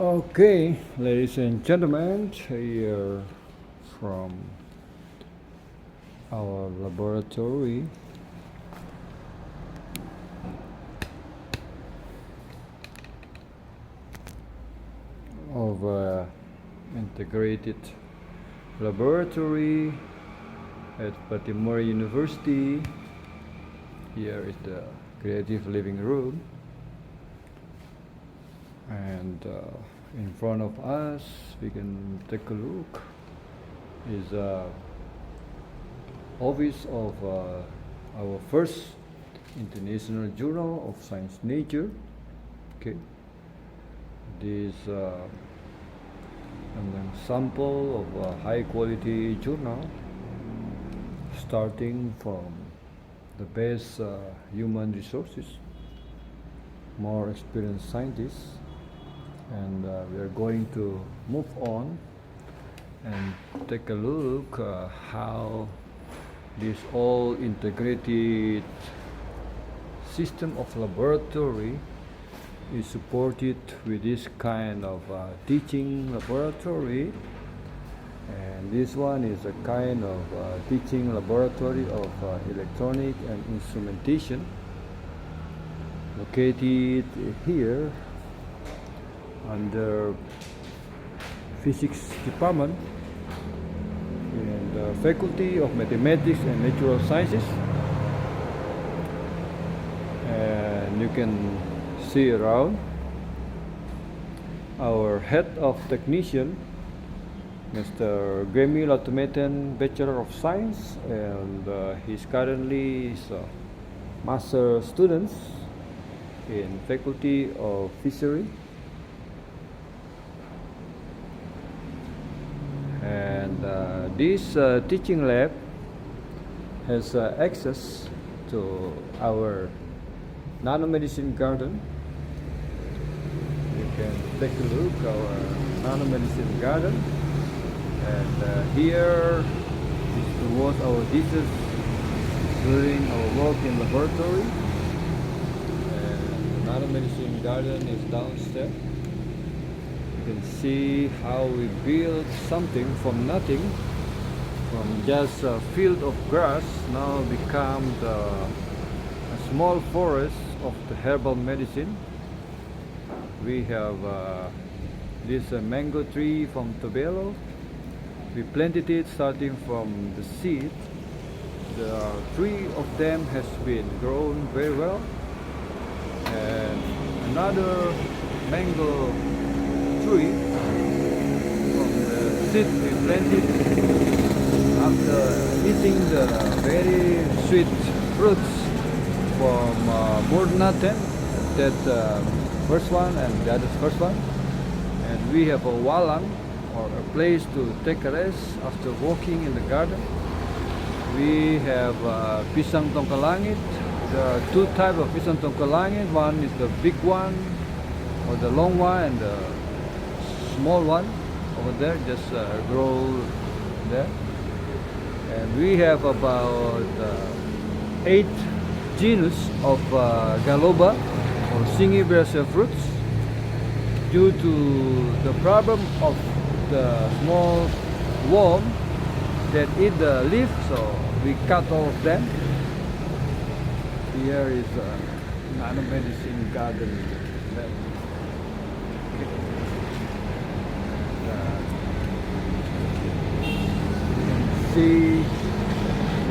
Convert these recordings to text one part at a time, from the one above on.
Okay, ladies and gentlemen, here from our laboratory of integrated laboratory at Pattimura University. Here is the creative living room, and in front of us we can take a look is office of our first international journal of science nature. Okay, this an example of a high quality journal starting from the best human resources, more experienced scientists, and we are going to move on and take a look how this all integrated system of laboratory is supported with this kind of teaching laboratory. And this one is a kind of teaching laboratory of electronic and instrumentation located here under physics department in the faculty of mathematics and natural sciences. And you can see around our head of technician, Mr. Grammy Latometan, Bachelor of Science, and he's currently a master students in faculty of fishery. And this teaching lab has access to our nanomedicine garden. You can take a look at our nanomedicine garden. And here is what our teachers during our work in laboratory. And the nanomedicine garden is downstairs. You can see how we build something from nothing, from just a field of grass, now becomes a small forest of the herbal medicine. We have this mango tree from Tobelo. We planted it starting from the seed. The three of them has been grown very well, and another mango tree from the seed we planted after eating the very sweet fruits from Murna 10, that first one and the other first one. And we have a walang, or a place to take a rest after walking in the garden. We have pisang tongkalangit. There are two types of pisang tongkalangit. One is the big one, or the long one, and the small one over there, just grow there. And we have about 8 genus of galoba, or singiberacea fruits. Due to the problem of the small worm that eat the leaf, so we cut all of them. Here is a nanomedicine garden. See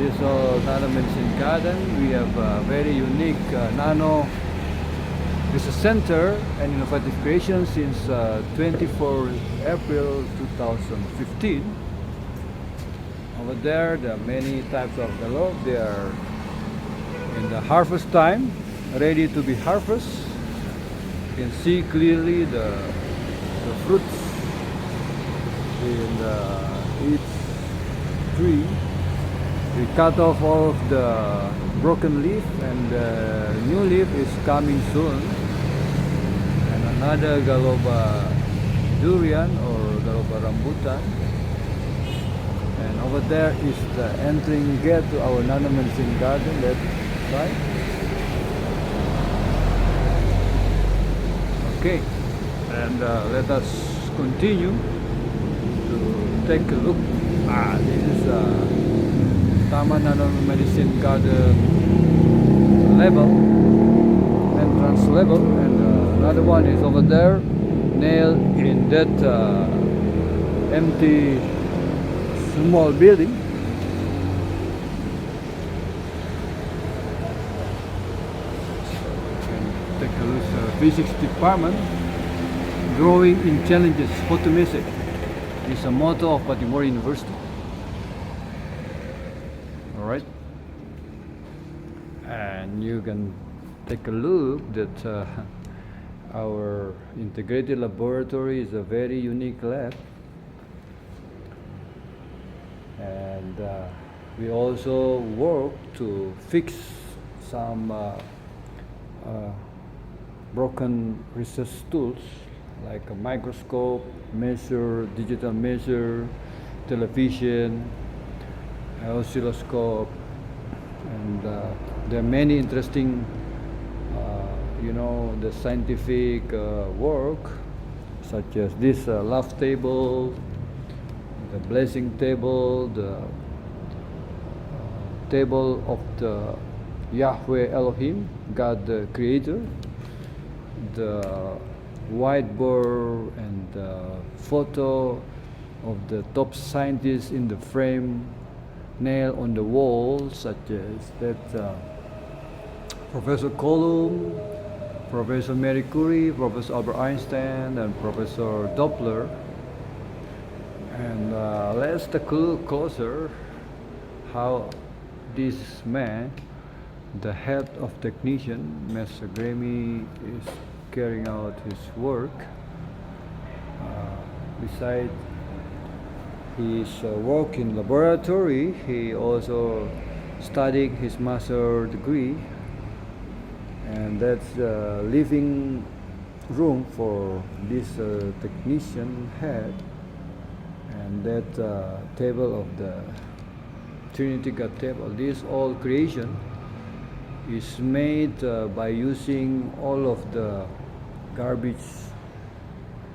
this nanomedicine garden. We have a very unique nano research center and innovative creation since 24 April 2015. Over there are many types of galobe. They are in the harvest time, ready to be harvested. You can see clearly the fruits in each tree. We cut off all of the broken leaf, and the new leaf is coming soon. And another galoba durian, or galoba rambutan. And over there is the entering gate to our nanomedicine garden. That's right. Okay. And let us continue to take a look. This is Taman Medicine Garden level, entrance level, and another one is over there, nailed in that empty small building. Take a look at physics department. Growing in challenges, photometric is a motto of Pattimura University. Alright, and you can take a look that our integrated laboratory is a very unique lab, and we also work to fix some broken research tools like a microscope, measure, digital measure, television, oscilloscope, and there are many interesting, the scientific work, such as this love table, the blessing table, the table of the Yahweh Elohim, God the Creator, the whiteboard, and the photo of the top scientists in the frame nailed on the wall, such as that Professor Coulomb, Professor Marie Curie, Professor Albert Einstein, and Professor Doppler. And let's take a look closer how this man, the head of technician, Mr. Grammy, is carrying out his work. Besides his work in laboratory, he also studied his master degree, and that's the living room for this technician head, and that table of the Trinity God table. This all creation is made by using all of the garbage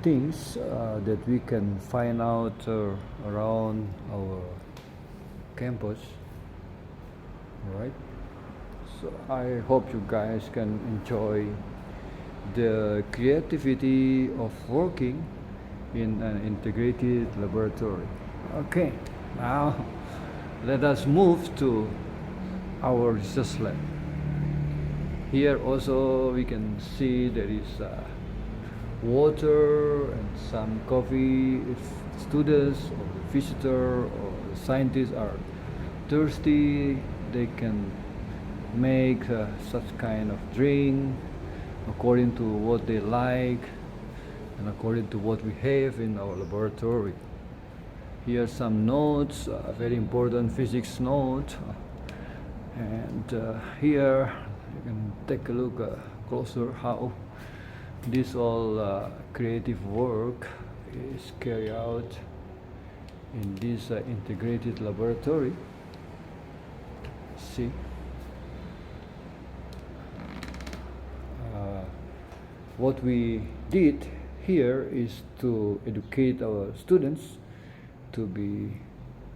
things that we can find out around our campus. Alright, so I hope you guys can enjoy the creativity of working in an integrated laboratory. Okay, now let us move to our research lab. Here also we can see there is water and some coffee. If students or the visitor or the scientists are thirsty, they can make such kind of drink according to what they like and according to what we have in our laboratory. Here are some notes, very important physics note, and here you can take a look closer how this all creative work is carried out in this integrated laboratory. See, what we did here is to educate our students to be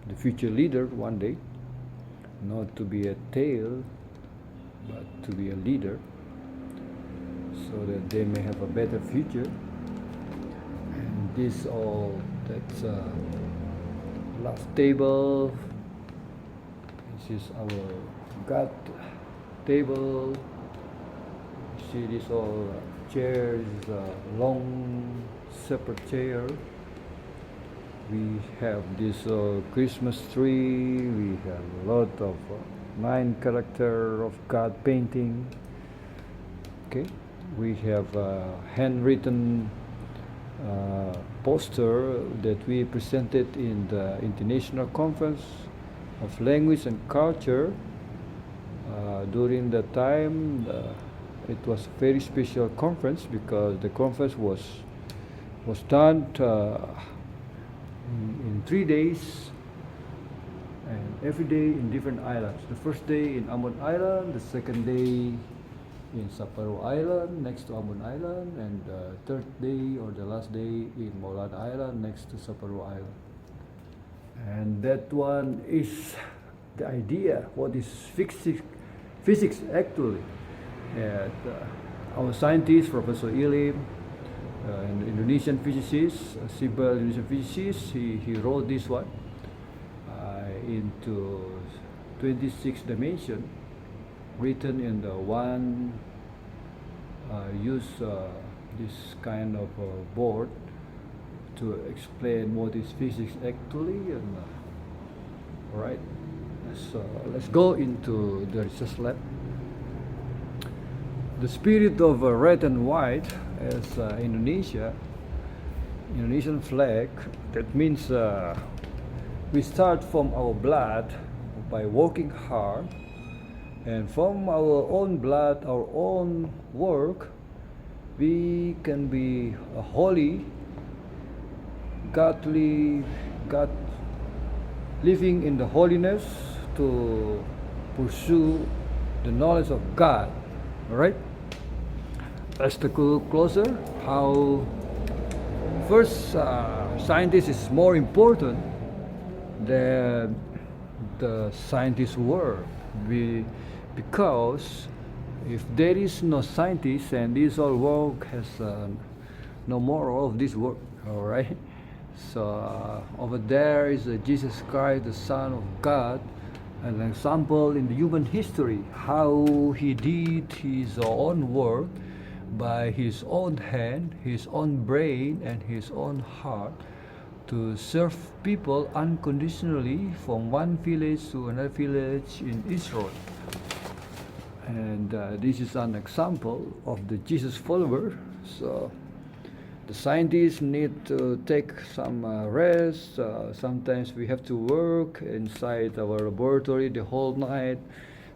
the future leader one day, not to be a tail, but to be a leader, so that they may have a better future. And this all, that's love table. This is our God table. You see this all chairs, long separate chair. We have this Christmas tree. We have a lot of 9 character of God painting. Okay, we have a handwritten poster that we presented in the International Conference of Language and Culture. During that time, it was a very special conference because the conference was done in 3 days, and every day in different islands. The first day in Ambon Island, the second day in Saparu Island next to Ambon Island, and the third day or the last day in Maulana Island next to Saparu Island. And that one is the idea, what is physics actually. And our scientist, Professor Elim, an Indonesian physicist, a simple Indonesian physicist, he wrote this one into 26 dimension, written in the one use this kind of board to explain what is physics actually. And all right, so let's go into the research lab. The spirit of red and white as Indonesian flag, that means we start from our blood by working hard, and from our own blood, our own work, we can be a holy, godly, God, living in the holiness to pursue the knowledge of God. All right. Let's take a look closer. How first scientist is more important than the scientist's work. Because if there is no scientist and this all work has no more of this work, all right. So over there is Jesus Christ, the Son of God, an example in the human history how he did his own work by his own hand, his own brain, and his own heart to serve people unconditionally from one village to another village in Israel. And this is an example of the Jesus follower. So the scientists need to take some rest. Sometimes we have to work inside our laboratory the whole night.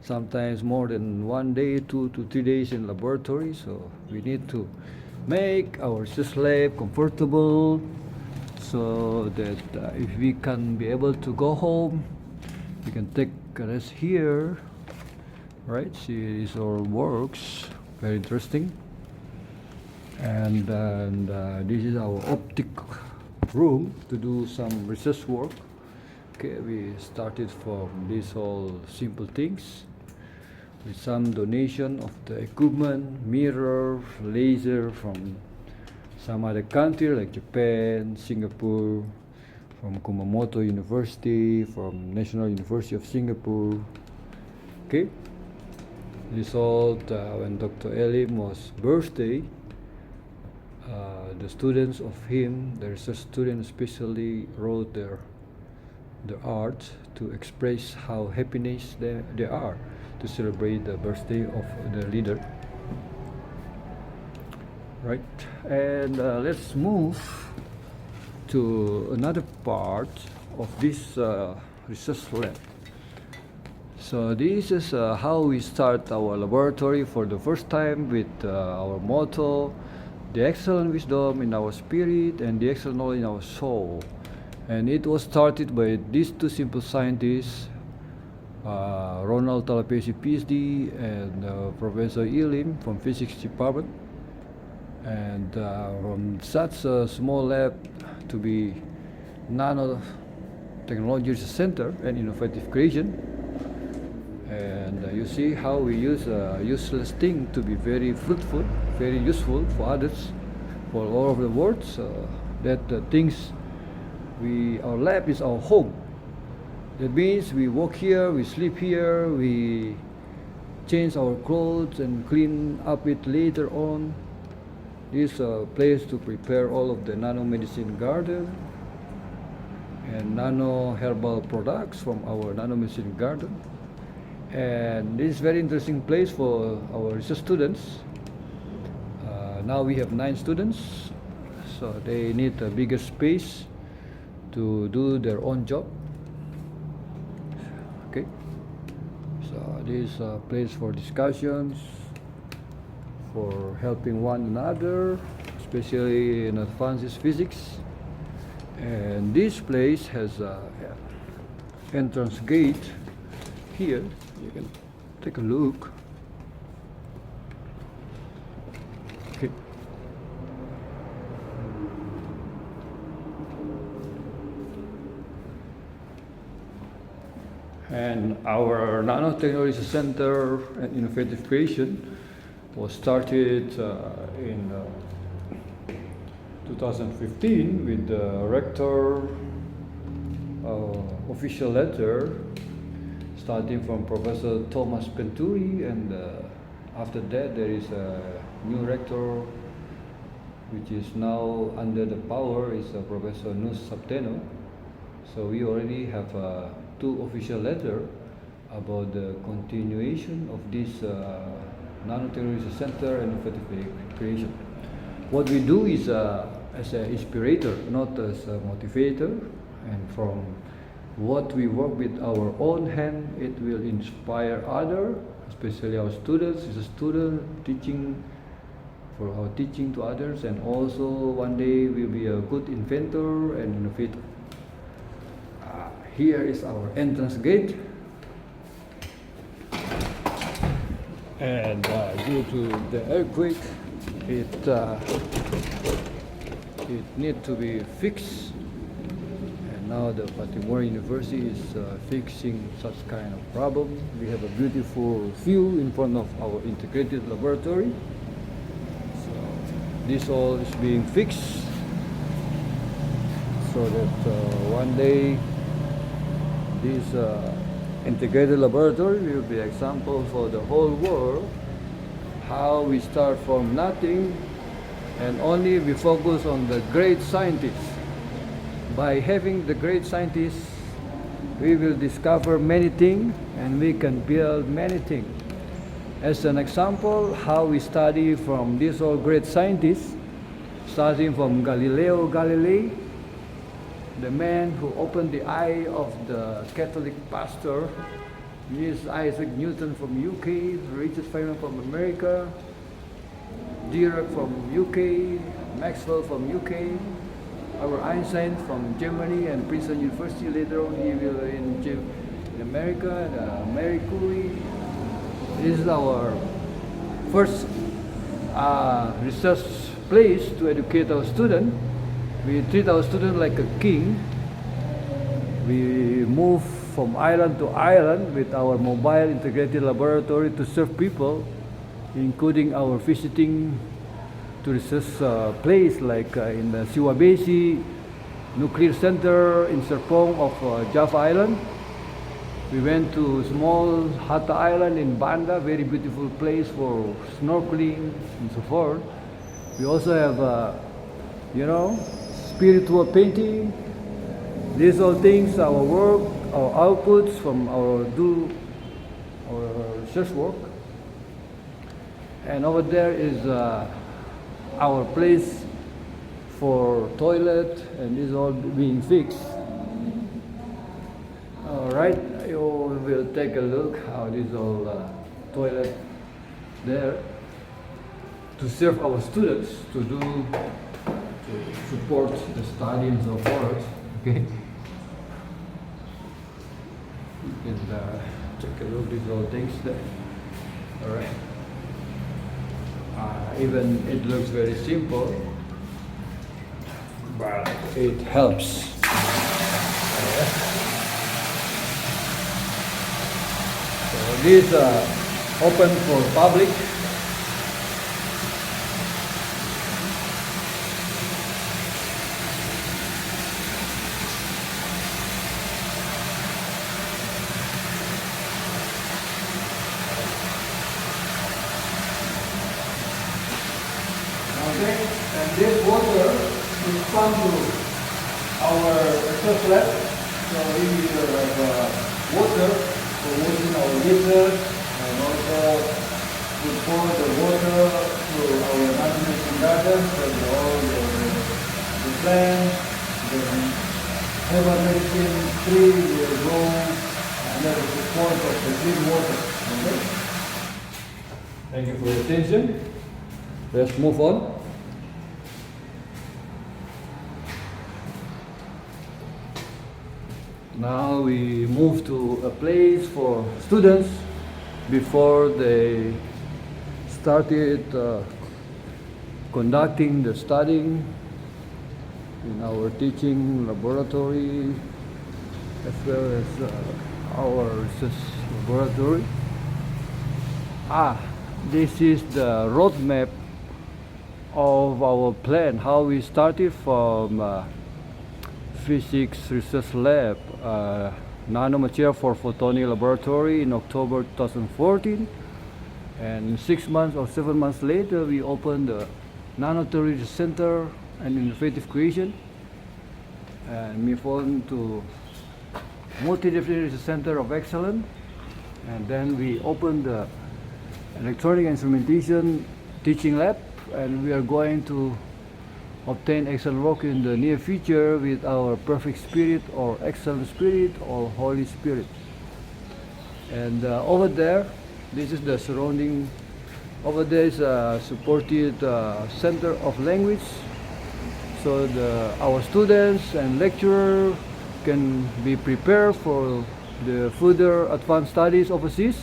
Sometimes more than 1 day, 2 to 3 days in laboratory. So we need to make our research lab comfortable, so that if we can be able to go home, we can take a rest here. Right? See, this all works. Very interesting. And this is our optic room to do some research work. Okay, we started from these all simple things with some donation of the equipment, mirror, laser from some other country like Japan, Singapore, from Kumamoto University, from National University of Singapore. Okay, this all when Dr. Elim was birthday, the students of him, the research students especially, wrote their art to express how happiness they are to celebrate the birthday of the leader. Right, and let's move to another part of this research lab. So this is how we start our laboratory for the first time with our motto, the excellent wisdom in our spirit and the excellent knowledge in our soul. And it was started by these two simple scientists, Ronald Talapesi, Ph.D. and Professor Elim from Physics department. And from such a small lab to be nanotechnology research center and innovative creation. And you see how we use a useless thing to be very fruitful, very useful for others, for all over the world. So that the things our lab is our home. That means we work here, we sleep here, we change our clothes and clean up it later on. This is a place to prepare all of the nanomedicine garden and nano herbal products from our nanomedicine garden. And this is very interesting place for our research students. Now we have 9 students, so they need a bigger space to do their own job. Okay, so this is a place for discussions, for helping one another, especially in advanced physics. And this place has a entrance gate here. You can take a look. And our Nanotechnology Center and Innovative Creation was started in 2015 with the rector official letter starting from Professor Thomas Penturi, and after that there is a new rector which is now under the power is Professor Nus Sapteno. So we already have two official letters about the continuation of this Nanotechnology Center and Innovative Creation. What we do is as an inspirator, not as a motivator, and from what we work with our own hand, it will inspire others, especially our students. As a student teaching for our teaching to others, and also one day we'll be a good inventor and innovator. Here is our entrance gate, and due to the earthquake, it needs to be fixed. Now the Pattimura University is fixing such kind of problem. We have a beautiful view in front of our integrated laboratory. So this all is being fixed so that one day this integrated laboratory will be an example for the whole world how we start from nothing and only we focus on the great scientists. By having the great scientists, we will discover many things and we can build many things. As an example, how we study from these all great scientists, starting from Galileo Galilei, the man who opened the eye of the Catholic pastor, is Isaac Newton from UK, Richard Feynman from America, Dirac from UK, Maxwell from UK, our Einstein from Germany and Princeton University. Later on he will in America, Marie Curie. This is our first research place to educate our students. We treat our students like a king. We move from island to island with our mobile integrated laboratory to serve people, including our visiting to research place like in the Siwabesi Nuclear Center in Serpong of Java Island. We went to small Hatta Island in Banda, very beautiful place for snorkeling and so forth. We also have, spiritual painting. These all things, our work, our outputs from our research work. And over there is our place for toilet, and this is all being fixed. All right, you will take a look how this all toilet there to serve our students to support the study and so forth. Okay, you can take a look at these all things there. All right. Even it looks very simple, but it helps. So this open for public. And this water is pumped to our research lab. So we will have water for washing our dishes, and also we pour the water to our nursery gardens and all the plants. The herbal medicine tree will grow under the support of the clean water. Okay? Thank you for your attention. Let's move on. Now we move to a place for students before they started conducting the studying in our teaching laboratory, as well as our research laboratory. This is the roadmap of our plan, how we started from physics research lab, nanomaterial for photonic laboratory in October 2014, and 6 months or 7 months later we opened the Nanotechnology Research Center and Innovative Creation, and move on to Multidisciplinary Research Center of Excellence, and then we opened the Electronic Instrumentation Teaching Lab, and we are going to obtain excellent work in the near future with our perfect spirit or excellent spirit or Holy Spirit. And over there, this is the surrounding. Over there is a supported center of language, so our students and lecturer can be prepared for the further advanced studies overseas.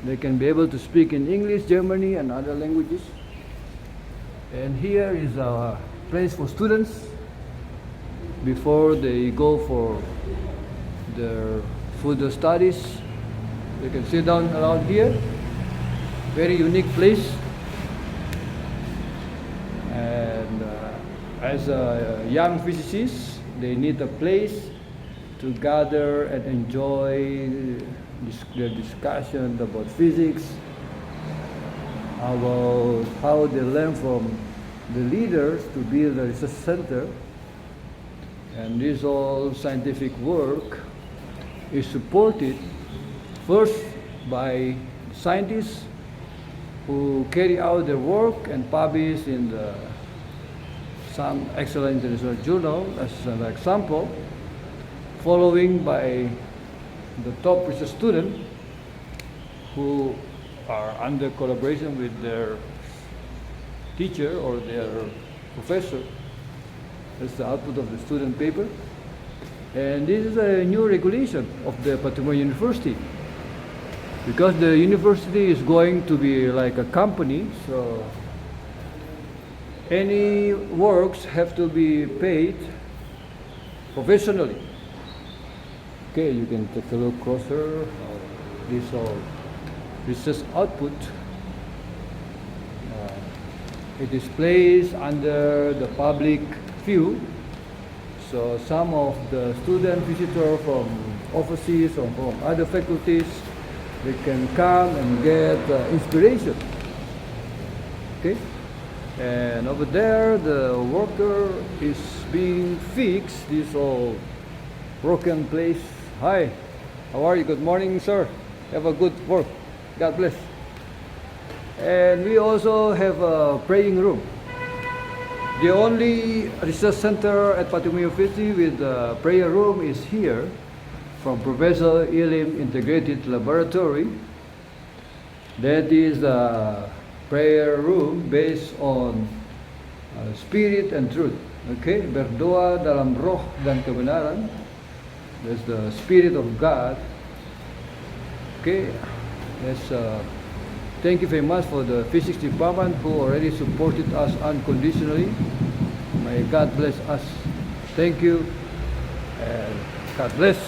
They can be able to speak in English, Germany, and other languages. And here is a place for students before they go for their further studies. They can sit down around here. Very unique place. And as a young physicist, they need a place to gather and enjoy their discussion about physics, about how they learn from the leaders to build a research center. And this all scientific work is supported first by scientists who carry out their work and publish in some excellent international journal as an example, following by the top research students who are under collaboration with their teacher or their professor. That's the output of the student paper. And this is a new regulation of the Pattimura University, because the university is going to be like a company, so any works have to be paid professionally. Okay, you can take a look closer. This all research output. It is placed under the public view. So some of the student visitors from overseas or from other faculties, they can come and get inspiration. Okay, and over there the worker is being fixed. This all broken place. Hi, how are you? Good morning, sir. Have a good work. God bless. And we also have a praying room. The only research center at Pattimura University with a prayer room is here, from Professor Elim Integrated Laboratory. That is a prayer room based on spirit and truth. Okay, berdoa dalam roh dan kebenaran. That's the Spirit of God. Okay, that's thank you very much for the physics department who already supported us unconditionally. May God bless us. Thank you, and God bless.